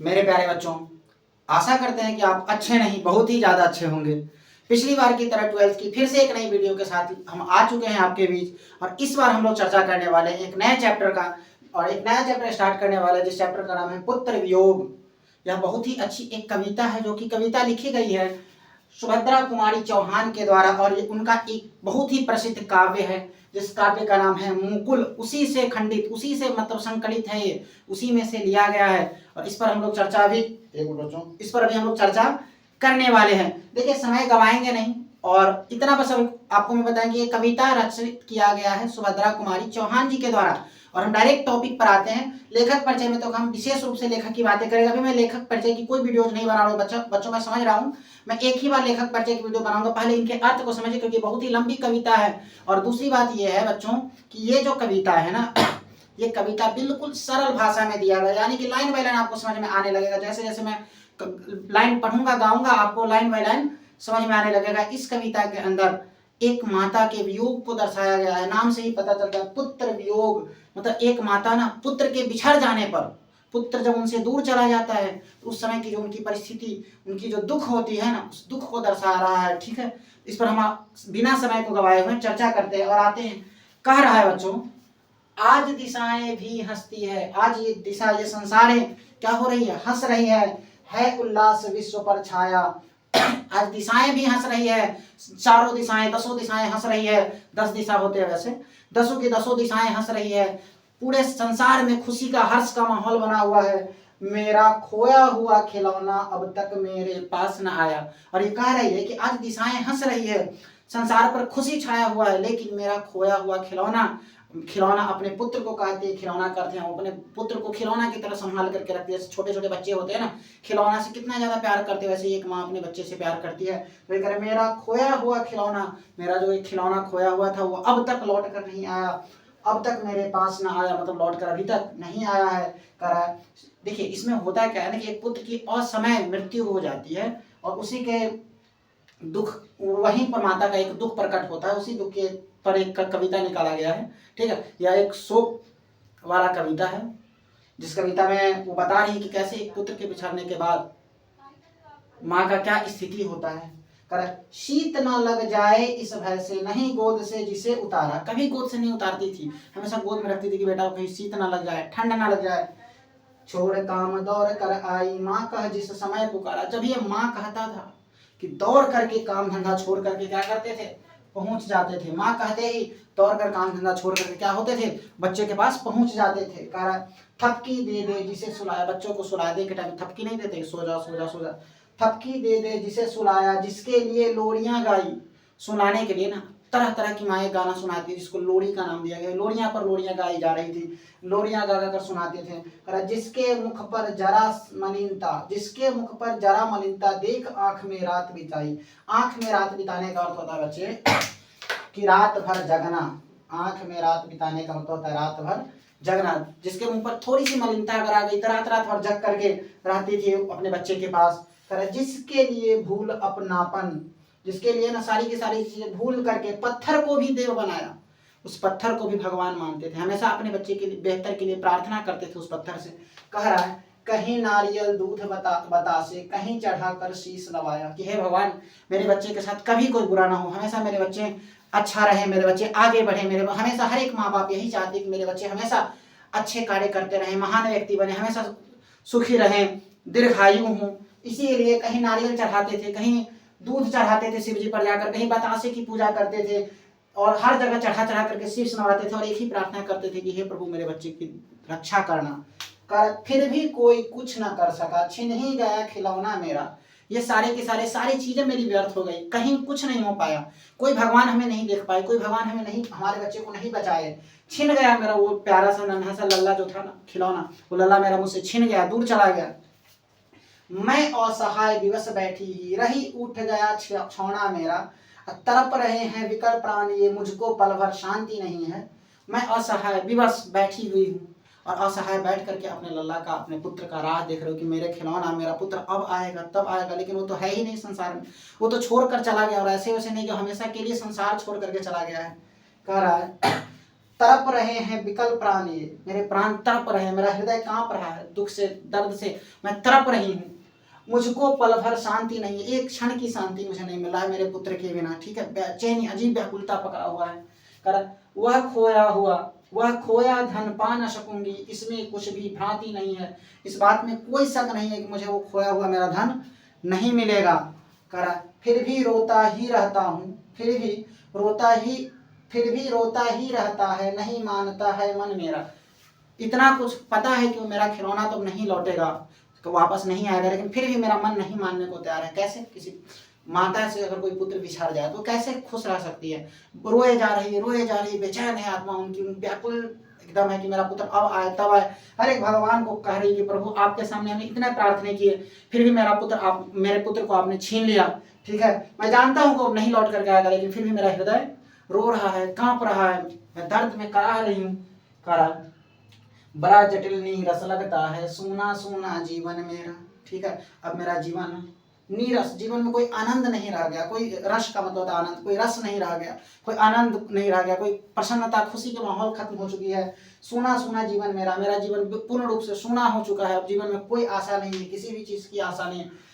मेरे प्यारे बच्चों, आशा करते हैं कि आप अच्छे नहीं बहुत ही ज़्यादा अच्छे होंगे। पिछली बार की तरह 12th की फिर से एक नई वीडियो के साथ हम आ चुके हैं आपके बीच। और इस बार हम लोग चर्चा करने वाले हैं एक नए चैप्टर का, और एक नया चैप्टर स्टार्ट करने वाले हैं जिस चैप्टर का नाम है पुत्र वियोग। यह बहुत ही अच्छी एक कविता है, जो कि कविता लिखी गई है सुभद्रा कुमारी चौहान के द्वारा, और ये उनका एक बहुत ही प्रसिद्ध काव्य है जिस काव्य का नाम है मुकुल। उसी से खंडित, उसी से मतलब संकलित है, ये उसी में से लिया गया है। और इस पर हम लोग चर्चा भी इस पर अभी हम लोग चर्चा करने वाले हैं। देखिए, समय गवाएंगे नहीं, और इतना बस आपको मैं बताएंगे, ये कविता रचित किया गया है सुभद्रा कुमारी चौहान जी के द्वारा। और हम डायरेक्ट टॉपिक पर आते हैं। लेखक परिचय में तो हम विशेष रूप से लेखक की बातें करेंगे। अभी मैं लेखक परिचय की कोई वीडियोज नहीं बना रहा हूँ बच्चों, मैं समझ रहा हूँ। मैं एक ही बार लेखक परिचय की वीडियो बनाऊंगा, पहले इनके अर्थ को समझिए क्योंकि बहुत ही लंबी कविता है। और दूसरी बात यह है बच्चों कि ये जो कविता है ना, ये कविता बिल्कुल सरल भाषा में दिया गया, यानी कि लाइन बाय लाइन आपको समझ में आने लगेगा। जैसे जैसे मैं लाइन पढ़ूंगा गाऊंगा, आपको लाइन बाय लाइन समझ में आने लगेगा। इस कविता के अंदर एक माता के वियोग को दर्शाया गया है। नाम से ही पता चलता है पुत्र वियोग, मतलब एक माता ना पुत्र के बिछड़ जाने पर, पुत्र जब उनसे दूर चला जाता है तो उस समय की जो उनकी परिस्थिति, उनकी जो दुख होती है ना, उस दुख को दर्शा रहा है। ठीक है, इस पर हम बिना समय को गवाए हुए चर्चा करते हैं और आते हैं। कह रहा है बच्चों, आज दिशाएं भी हंसती है। आज ये दिशा, ये संसार क्या हो रही है? हंस रही है उल्लास विश्व पर छाया। आज दिशाएं भी हंस रही है, चारों दिशाएं, 10 दिशाएं हंस रही है। 10 दिशा होते हैं वैसे, 10 की 10 दिशाएं हंस रही है। पूरे संसार में खुशी का, हर्ष का माहौल बना हुआ है। मेरा खोया हुआ खिलौना अब तक मेरे पास न आया। और ये कह रही है कि आज दिशाएं हंस रही है, संसार पर खुशी छाया हुआ है, लेकिन मेरा खोया हुआ खिलौना, खिलौना अपने पुत्र को कहते हैं, खिलौना करते हैं, वो अपने पुत्र को खिलौना की तरह संभाल करके रखते हैं। छोटे छोटे बच्चे होते हैं ना, खिलौना से कितना ज्यादा प्यार करते हैं, वैसे ही एक माँ अपने बच्चे से प्यार करती है। तो ये कह रहे, मेरा खोया हुआ खिलौना, मेरा जो एक खिलौना खोया हुआ था वो अब तक लौट कर नहीं आया, अब तक मेरे पास ना आया, मतलब लौट कर अभी तक नहीं आया है। कह रहा है, देखिए इसमें होता क्या है ना कि एक पुत्र की असमय मृत्यु हो जाती है, और उसी के दुख, वहीं पर माता का एक दुख प्रकट होता है। उसी दुख के पर एक कविता निकाला गया है। ठीक है, यह एक शोक वाला कविता है, जिस कविता में वो बता रही है कि कैसे एक पुत्र के बिछड़ने के बाद माँ का क्या स्थिति होता है। कर शीत न लग जाए इस भय से, नहीं गोद से जिसे उतारा। कभी गोद से नहीं उतारती थी, हमेशा गोद में रखती थी कि बेटा कहीं शीत न लग जाए, ठंड न लग जाए। छोड़ काम दौड़ कर आई, माँ कह जिस समय पुकारा। जब ये माँ कहता था कि दौड़ करके काम धंधा छोड़ करके क्या करते थे, पहुंच जाते थे। माँ कहते ही दौड़ कर काम धंधा छोड़ करके क्या होते थे, बच्चे के पास पहुंच जाते थे। कह रहा थपकी दे दे जिसे सुलाया। बच्चों को सुलाने के टाइम थपकी नहीं देते, सो जा सो जा सो जा। थपकी दे दे जिसे सुलाया, जिसके लिए लोरियां गाई। सुनाने के लिए ना तरह तरह की माएँ गाना सुनाती, जिसको लोरी का नाम दिया गया। लोरियां पर लोरियां गाई जा रही थी, लोरियां गा गा कर सुनाते थे। जिसके मुख पर जरा मलिनता, जिसके मुख पर जरा मलिनता, देख आंख में रात बिताई। आंख में रात बिताने का अर्थ होता है बच्चे कि रात भर जगना। आंख में रात बिताने का मतलब होता है रात भर जगना। जिसके मुंह पर थोड़ी सी मलिनता अगर आ गई तो रात रात भर जग करके रहती थी अपने बच्चे के पास। जिसके लिए भूल अपनापन, जिसके लिए ना सारी की सारी चीजें भूल करके पत्थर को भी देव बनाया। उस पत्थर को भी भगवान मानते थे, हमेशा अपने बच्चे के लिए बेहतर के लिए प्रार्थना करते थे उस पत्थर से। कह रहा है, कहीं नारियल दूध बतासे, कहीं चढ़ाकर शीश नवाया। कि हे भगवान, मेरे बच्चे के साथ कभी कोई बुरा ना हो, हमेशा मेरे बच्चे अच्छा रहे, मेरे बच्चे आगे बढ़े। मेरे हमेशा हर एक माँ बाप यही चाहते कि मेरे बच्चे हमेशा अच्छे कार्य करते रहे, महान व्यक्ति बने, हमेशा सुखी रहें, दीर्घायु हों। इसीलिए कहीं नारियल चढ़ाते थे, कहीं दूध चढ़ाते थे शिव जी पर जाकर, कहीं बतासे की पूजा करते थे, और हर जगह चढ़ा चढ़ा करके शीश नवाते थे, और एक ही प्रार्थना करते थे कि हे प्रभु मेरे बच्चे की रक्षा करना। फिर भी कोई कुछ ना कर सका, छिन ही गया खिलौना मेरा। ये सारे के सारी चीजें मेरी व्यर्थ हो गई, कहीं कुछ नहीं हो पाया। कोई भगवान हमें नहीं देख पाए, कोई भगवान हमें नहीं, हमारे बच्चे को नहीं बचाए। छिन गया मेरा वो प्यारा सा नन्हा सा लल्ला जो था ना खिलौना, वो लल्ला मेरा मुझसे छिन गया, दूर चला गया। मैं असहाय विवश बैठी ही रही, उठ गया छौना मेरा। तड़प रहे हैं विकल प्राण ये, मुझको पल भर शांति नहीं है। मैं असहाय विवश बैठी हुई हूँ, और असहाय बैठ करके अपने लल्ला का, अपने पुत्र का राह देख रहे हो कि मेरे खिलौना, मेरा पुत्र अब आएगा तब आएगा, लेकिन वो तो है ही नहीं संसार में, वो तो छोड़ कर चला गया। और ऐसे वैसे नहीं कि हमेशा के लिए संसार छोड़ करके चला गया है। कह रहा है तड़प रहे हैं विकल प्राण, ये मेरे प्राण तड़प रहे हैं, मेरा हृदय कांप रहा है दुख से, दर्द से मैं तड़प रही हूँ। मुझको पल भर शांति नहीं है, एक क्षण की शांति मुझे नहीं मिल रहा है मेरे पुत्र के बिना। ठीक है, बेचैनी अजीब व्याकुलता पकड़ा हुआ है। कर वह खोया धन पा न सकूंगी, इसमें कुछ भी भ्रांति नहीं है, इस बात में कोई शक नहीं है कि मुझे वो खोया हुआ मेरा धन नहीं मिलेगा। कर फिर भी रोता ही रहता हूँ, फिर भी रोता ही रहता है, नहीं मानता है मन मेरा। इतना कुछ पता है कि वो मेरा खिलौना तो नहीं लौटेगा, तो वापस नहीं आएगा, लेकिन फिर भी मेरा मन नहीं मानने को तैयार है। कैसे किसी माता से अगर कोई पुत्र बिछड़ जाए तो कैसे खुश रह सकती है। रोए जा रही है, बेचैन है आत्मा उनकी, व्याकुल एकदम है कि मेरा पुत्र अब आए तब आए। हर एक भगवान को कह रही कि प्रभु आपके सामने हमने इतने प्रार्थना किए, फिर भी मेरे पुत्र को आपने छीन लिया। ठीक है, मैं जानता हूँ कि अब नहीं लौट करके आएगा, लेकिन फिर भी मेरा हृदय रो रहा है, कांप रहा है, मैं दर्द में कराह रही हूँ। बड़ा जटिल नीरस लगता है, सूना सूना जीवन मेरा। ठीक है, अब मेरा जीवन नीरस, जीवन में कोई आनंद नहीं रह गया, कोई रस का मतलब आनंद, कोई रस नहीं रह गया, कोई आनंद नहीं रह गया, कोई प्रसन्नता खुशी के माहौल खत्म हो चुकी है। सूना सूना जीवन मेरा, मेरा जीवन पूर्ण रूप से सूना हो चुका है। अब जीवन में कोई आशा नहीं है, किसी भी चीज की आशा नहीं है।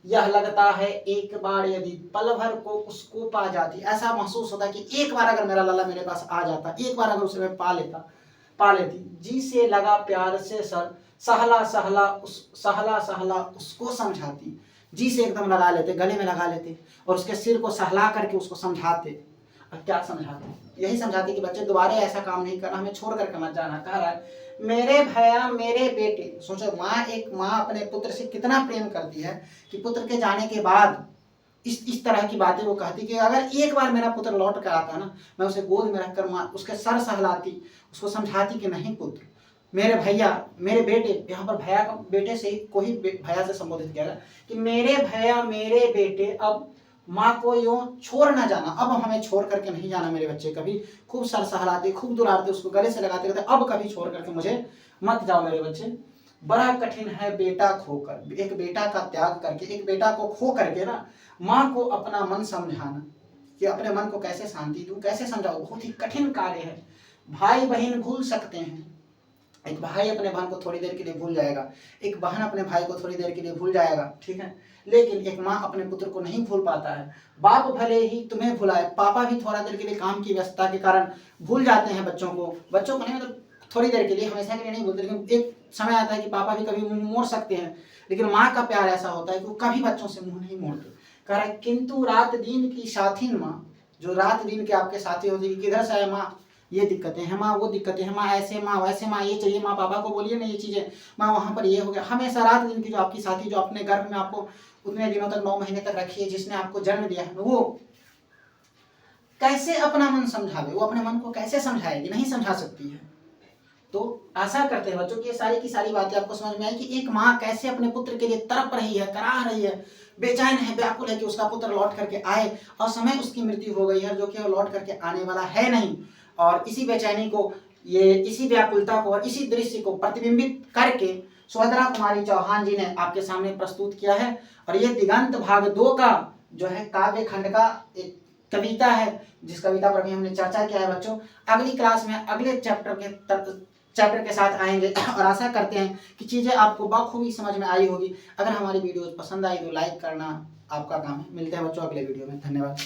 यह लगता है एक बार यदि पल भर को उसको पा जाती, ऐसा महसूस होता है कि एक बार अगर मेरा लाला मेरे पास आ जाता, एक बार अगर उसे मैं पा लेती। जी से लगा प्यार से सर, सहला सहला उसको समझाती। जी से एकदम लगा लेते, गले में लगा लेते और उसके सिर को सहला करके उसको समझाते। अब क्या समझाते? यही समझाते कि बच्चे दोबारा ऐसा काम नहीं करना, हमें छोड़ करके मत जाना। कह रहा है मेरे भैया मेरे बेटे। सोचो, एक माँ अपने पुत्र से कितना प्रेम करती है कि पुत्र के जाने के बाद इस तरह की बातें वो कहती कि अगर एक बार मेरा पुत्र लौट कर आता ना, मैं उसे गोद में रखकर उसके सर सहलाती, उसको समझाती कि नहीं पुत्र, मेरे भैया मेरे बेटे, यहाँ पर भैया का बेटे से को ही भैया से संबोधित किया गया कि मेरे भैया मेरे बेटे, अब माँ को यूं छोड़ ना जाना, अब हमें छोड़ करके नहीं जाना मेरे बच्चे कभी। खूब सर सहलाते, खूब दुलारते, उसको गले से लगाते रहते, अब कभी छोड़ करके मुझे मत जाओ मेरे बच्चे। बड़ा कठिन है बेटा खोकर, एक बेटा का त्याग करके, एक बेटा को खो करके ना माँ को अपना मन समझाना, कि अपने मन को कैसे शांति दूं, कैसे समझाऊं, बहुत ही कठिन कार्य है। भाई बहन भूल सकते हैं, एक भाई अपने बहन को थोड़ी देर के लिए भूल जाएगा, एक बहन अपने भाई को थोड़ी देर के लिए भूल जाएगा, ठीक है, लेकिन एक माँ अपने पुत्र को नहीं भूल पाता है। बाप भले ही तुम्हें भुलाए, पापा भी थोड़ा देर के लिए काम की व्यस्तता के कारण भूल जाते हैं बच्चों को नहीं, मतलब थोड़ी देर के लिए, हमेशा के लिए नहीं भूलते, लेकिन एक समय आता है कि पापा भी कभी मुंह मोड़ सकते हैं, लेकिन माँ का प्यार ऐसा होता है कि वो कभी बच्चों से मुंह नहीं मोड़ते। कह रहा है किंतु रात दिन की साथीन माँ, जो रात दिन के आपके साथी होते हैं, किधर से आए माँ, ये दिक्कतें हैं माँ, वो दिक्कतें हैं माँ, ऐसे माँ वैसे माँ, ये चाहिए माँ, पापा को बोलिए ना ये चीजें माँ, वहां पर ये हो गया। हमेशा रात दिन की जो आपकी साथी, जो अपने गर्भ में आपको उतने दिनों तक 9 महीने तक रखी है, जिसने आपको जन्म दिया है, वो कैसे अपना मन समझावे, वो अपने मन को कैसे समझाएगी, नहीं समझा सकती है। तो आशा करते हैं बच्चों की ये सारी की सारी बातें आपको समझ में आई कि एक माँ कैसे अपने पुत्र के लिए तड़प रही है, कराह रही है, बेचैन है, व्याकुल है कि उसका पुत्र लौट करके आए, और समय उसकी मृत्यु हो गई है जो कि वो लौट करके आने वाला है नहीं। और इसी बेचैनी को, ये इसी व्याकुलता को और इसी दृश्य को प्रतिबिंबित करके सुभद्रा कुमारी चौहान जी ने आपके सामने प्रस्तुत किया है। और ये दिगंत भाग 2 का जो है काव्य खंड का एक कविता है, जिस कविता पर भी हमने चर्चा किया है। बच्चों अगली क्लास में अगले चैप्टर के साथ आएंगे और आशा करते हैं कि चीज़ें आपको बखूबी समझ में आई होगी। अगर हमारी वीडियो पसंद आई तो लाइक करना आपका काम है। मिलते हैं बच्चों अगले वीडियो में, धन्यवाद।